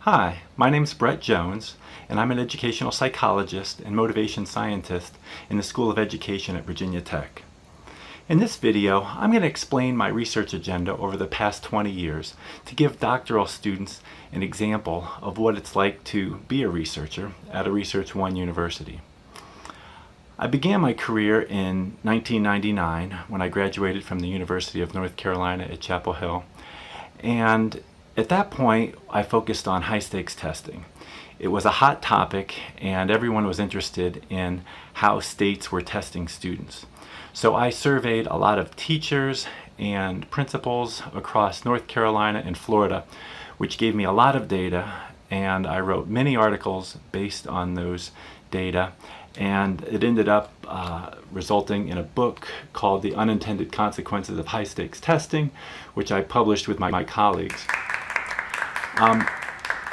Hi, my name's Brett Jones, and I'm an educational psychologist and motivation scientist in the School of Education at Virginia Tech. In this video, I'm going to explain my research agenda over the past 20 years to give doctoral students an example of what it's like to be a researcher at a Research One university. I began my career in 1999 when I graduated from the University of North Carolina at Chapel Hill, and at that point I focused on high-stakes testing. It was a hot topic and everyone was interested in how states were testing students. So I surveyed a lot of teachers and principals across North Carolina and Florida, which gave me a lot of data, and I wrote many articles based on those data, and it ended up resulting in a book called The Unintended Consequences of High-Stakes Testing, which I published with my colleagues.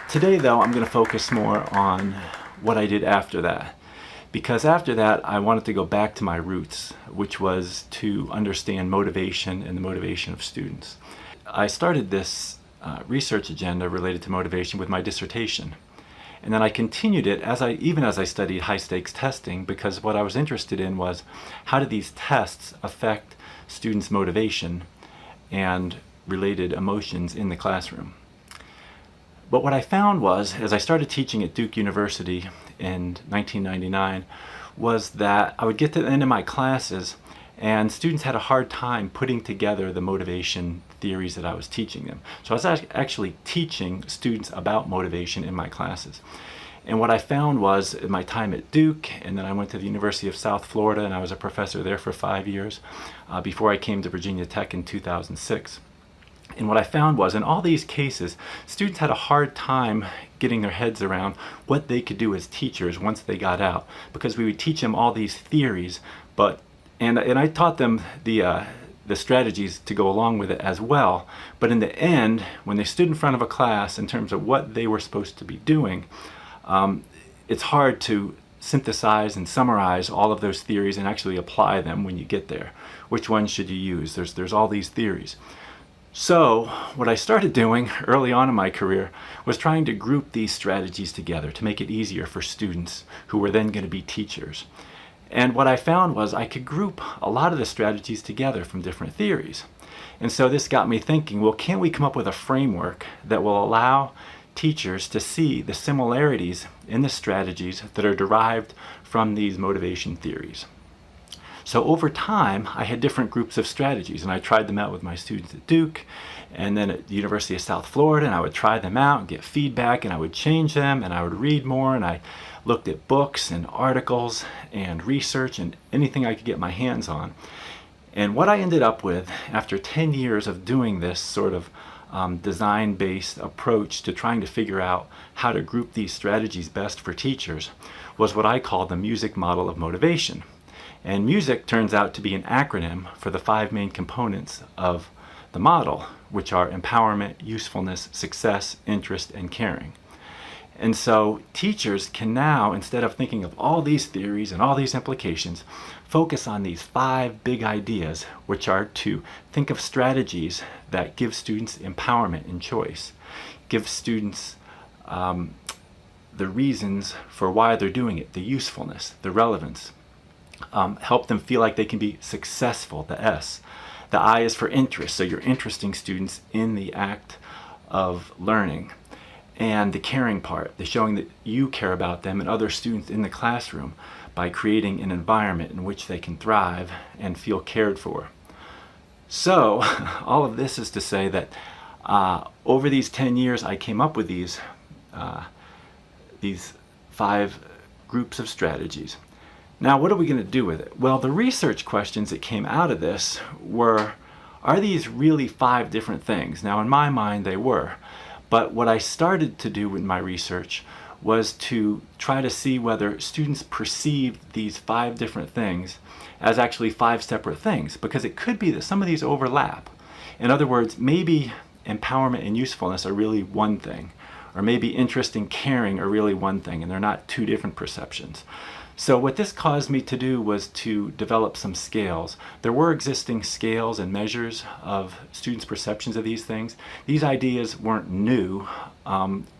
Today, though, I'm going to focus more on what I did after that, because after that I wanted to go back to my roots, which was to understand motivation and the motivation of students. I started this research agenda related to motivation with my dissertation, and then I continued it even as I studied high-stakes testing, because what I was interested in was how do these tests affect students' motivation and related emotions in the classroom. But what I found was, as I started teaching at Duke University in 1999, was that I would get to the end of my classes and students had a hard time putting together the motivation theories that I was teaching them. So I was actually teaching students about motivation in my classes. And what I found was, in my time at Duke, and then I went to the University of South Florida and I was a professor there for 5 years before I came to Virginia Tech in 2006. And what I found was, in all these cases, students had a hard time getting their heads around what they could do as teachers once they got out, because we would teach them all these theories, and I taught them the strategies to go along with it as well. But in the end, when they stood in front of a class in terms of what they were supposed to be doing, it's hard to synthesize and summarize all of those theories and actually apply them when you get there. Which ones should you use? There's all these theories. So what I started doing early on in my career was trying to group these strategies together to make it easier for students who were then going to be teachers. And what I found was I could group a lot of the strategies together from different theories. And so this got me thinking, well, can't we come up with a framework that will allow teachers to see the similarities in the strategies that are derived from these motivation theories? So over time, I had different groups of strategies, and I tried them out with my students at Duke and then at the University of South Florida, and I would try them out and get feedback, and I would change them, and I would read more, and I looked at books and articles and research and anything I could get my hands on. And what I ended up with after 10 years of doing this sort of design-based approach to trying to figure out how to group these strategies best for teachers was what I call the music model of motivation. And music turns out to be an acronym for the 5 main components of the model, which are empowerment, usefulness, success, interest, and caring. And so teachers can now, instead of thinking of all these theories and all these implications, focus on these 5 big ideas, which are to think of strategies that give students empowerment and choice, give students the reasons for why they're doing it, the usefulness, the relevance. Help them feel like they can be successful, the S. The I is for interest, so you're interesting students in the act of learning. And the caring part, the showing that you care about them and other students in the classroom by creating an environment in which they can thrive and feel cared for. So all of this is to say that over these 10 years I came up with these 5 groups of strategies. Now, what are we going to do with it? Well, the research questions that came out of this were, are these really 5 different things? Now, in my mind, they were. But what I started to do with my research was to try to see whether students perceived these 5 different things as actually 5 separate things, because it could be that some of these overlap. In other words, maybe empowerment and usefulness are really one thing, or maybe interest and caring are really one thing, and they're not 2 different perceptions. So what this caused me to do was to develop some scales. There were existing scales and measures of students' perceptions of these things. These ideas weren't new.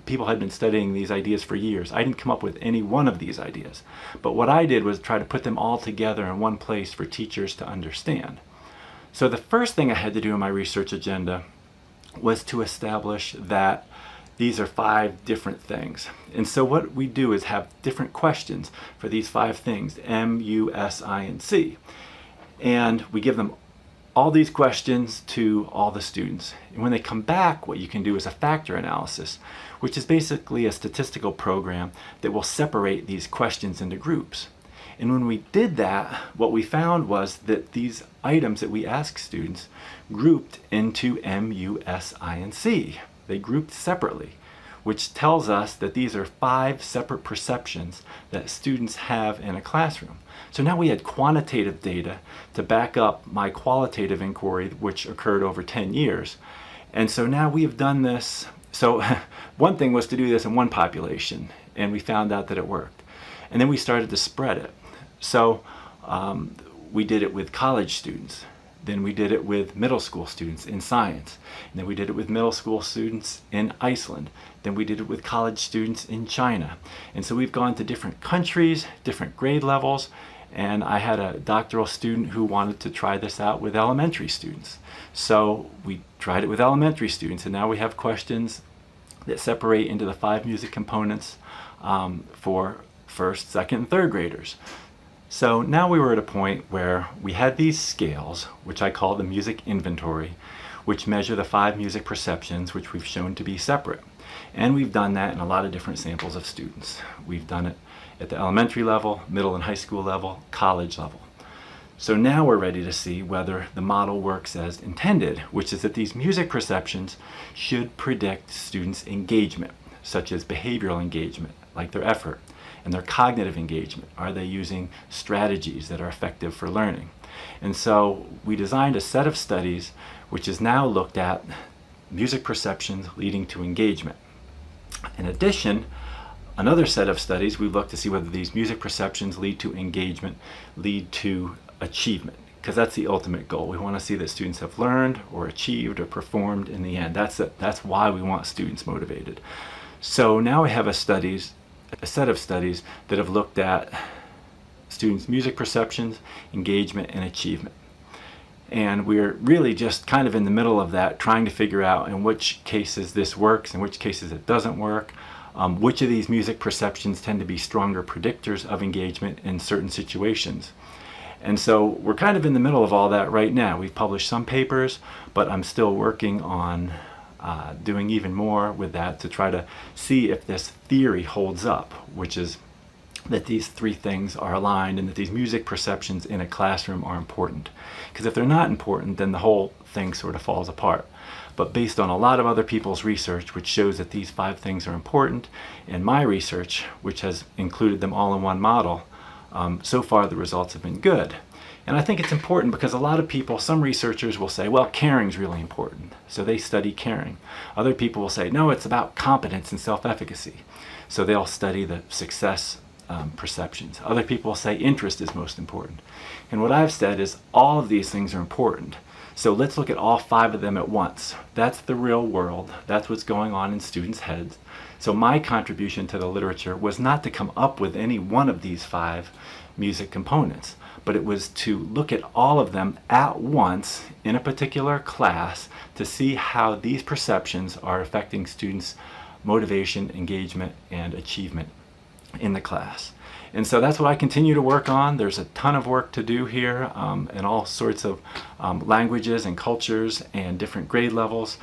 People had been studying these ideas for years. I didn't come up with any one of these ideas. But what I did was try to put them all together in one place for teachers to understand. So the first thing I had to do in my research agenda was to establish that these are 5 different things. And so what we do is have different questions for these 5 things, M, U, S, I, and C. And we give them all these questions to all the students. And when they come back, what you can do is a factor analysis, which is basically a statistical program that will separate these questions into groups. And when we did that, what we found was that these items that we asked students grouped into M, U, S, I, and C. They grouped separately, which tells us that these are 5 separate perceptions that students have in a classroom. So now we had quantitative data to back up my qualitative inquiry, which occurred over 10 years. And so now we have done this. So one thing was to do this in one population, and we found out that it worked. And then we started to spread it. So we did it with college students. Then we did it with middle school students in science. And then we did it with middle school students in Iceland. Then we did it with college students in China. And so we've gone to different countries, different grade levels. And I had a doctoral student who wanted to try this out with elementary students. So we tried it with elementary students. And now we have questions that separate into the 5 music components for first, second, and third graders. So now we were at a point where we had these scales, which I call the music inventory, which measure the 5 music perceptions, which we've shown to be separate. And we've done that in a lot of different samples of students. We've done it at the elementary level, middle and high school level, college level. So now we're ready to see whether the model works as intended, which is that these music perceptions should predict students' engagement, such as behavioral engagement, like their effort, and their cognitive engagement. Are they using strategies that are effective for learning? And so we designed a set of studies which is now looked at music perceptions leading to engagement. In addition, another set of studies we've looked to see whether these music perceptions lead to engagement, lead to achievement, because that's the ultimate goal. We want to see that students have learned or achieved or performed in the end. That's why we want students motivated. So now we have a set of studies that have looked at students' music perceptions, engagement, and achievement. And we're really just kind of in the middle of that, trying to figure out in which cases this works, in which cases it doesn't work, which of these music perceptions tend to be stronger predictors of engagement in certain situations. And so we're kind of in the middle of all that right now. We've published some papers, but I'm still working on doing even more with that to try to see if this theory holds up, which is that these 3 things are aligned and that these music perceptions in a classroom are important. Because if they're not important, then the whole thing sort of falls apart. But based on a lot of other people's research, which shows that these 5 things are important, and my research, which has included them all in one model, so far the results have been good. And I think it's important because a lot of people, some researchers will say, well, caring is really important, so they study caring. Other people will say, no, it's about competence and self-efficacy, so they'll study the success perceptions. Other people will say interest is most important. And what I've said is all of these things are important. So let's look at all 5 of them at once. That's the real world. That's what's going on in students' heads. So my contribution to the literature was not to come up with any one of these 5 music components, but it was to look at all of them at once in a particular class to see how these perceptions are affecting students' motivation, engagement, and achievement in the class. And so that's what I continue to work on. There's a ton of work to do here in all sorts of languages and cultures and different grade levels.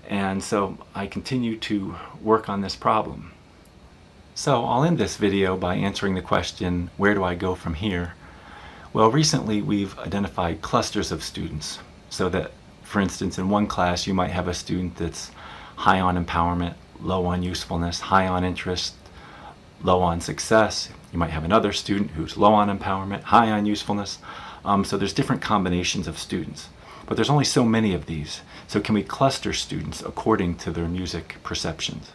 And so I continue to work on this problem. So I'll end this video by answering the question, where do I go from here? Well, recently we've identified clusters of students so that, for instance, in one class you might have a student that's high on empowerment, low on usefulness, high on interest, low on success. You might have another student who's low on empowerment, high on usefulness. So there's different combinations of students, but there's only so many of these. So can we cluster students according to their music perceptions?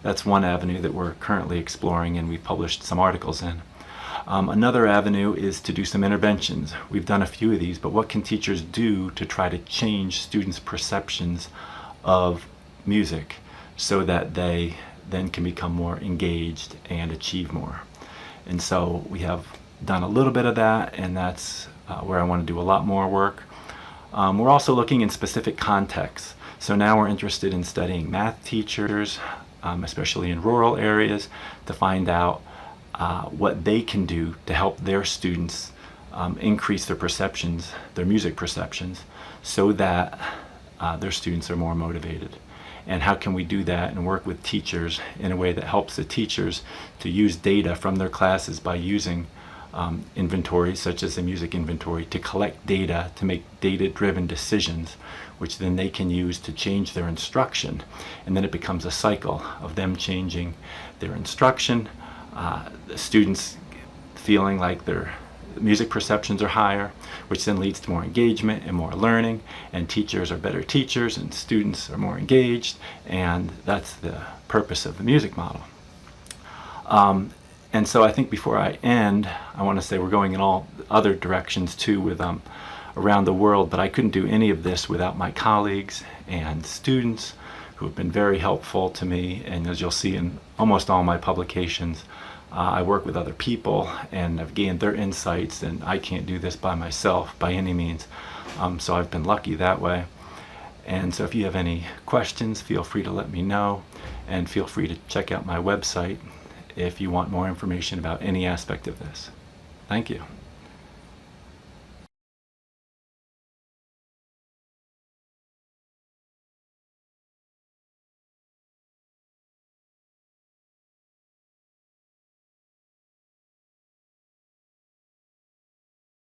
That's one avenue that we're currently exploring and we've published some articles in. Another avenue is to do some interventions. We've done a few of these, but what can teachers do to try to change students' perceptions of music so that they then can become more engaged and achieve more? And so we have done a little bit of that, and that's where I want to do a lot more work. We're also looking in specific contexts. So now we're interested in studying math teachers, especially in rural areas, to find out what they can do to help their students increase their perceptions, their music perceptions, so that their students are more motivated. And how can we do that and work with teachers in a way that helps the teachers to use data from their classes by using inventories such as the music inventory to collect data to make data-driven decisions, which then they can use to change their instruction. And then it becomes a cycle of them changing their instruction, the students feeling like their music perceptions are higher, which then leads to more engagement and more learning, and teachers are better teachers and students are more engaged, and that's the purpose of the music model. And so I think before I end, I want to say we're going in all other directions too with around the world, but I couldn't do any of this without my colleagues and students who have been very helpful to me. And as you'll see in almost all my publications, I work with other people and I've gained their insights, and I can't do this by myself by any means. So I've been lucky that way. And so if you have any questions, feel free to let me know, and feel free to check out my website if you want more information about any aspect of this. Thank you.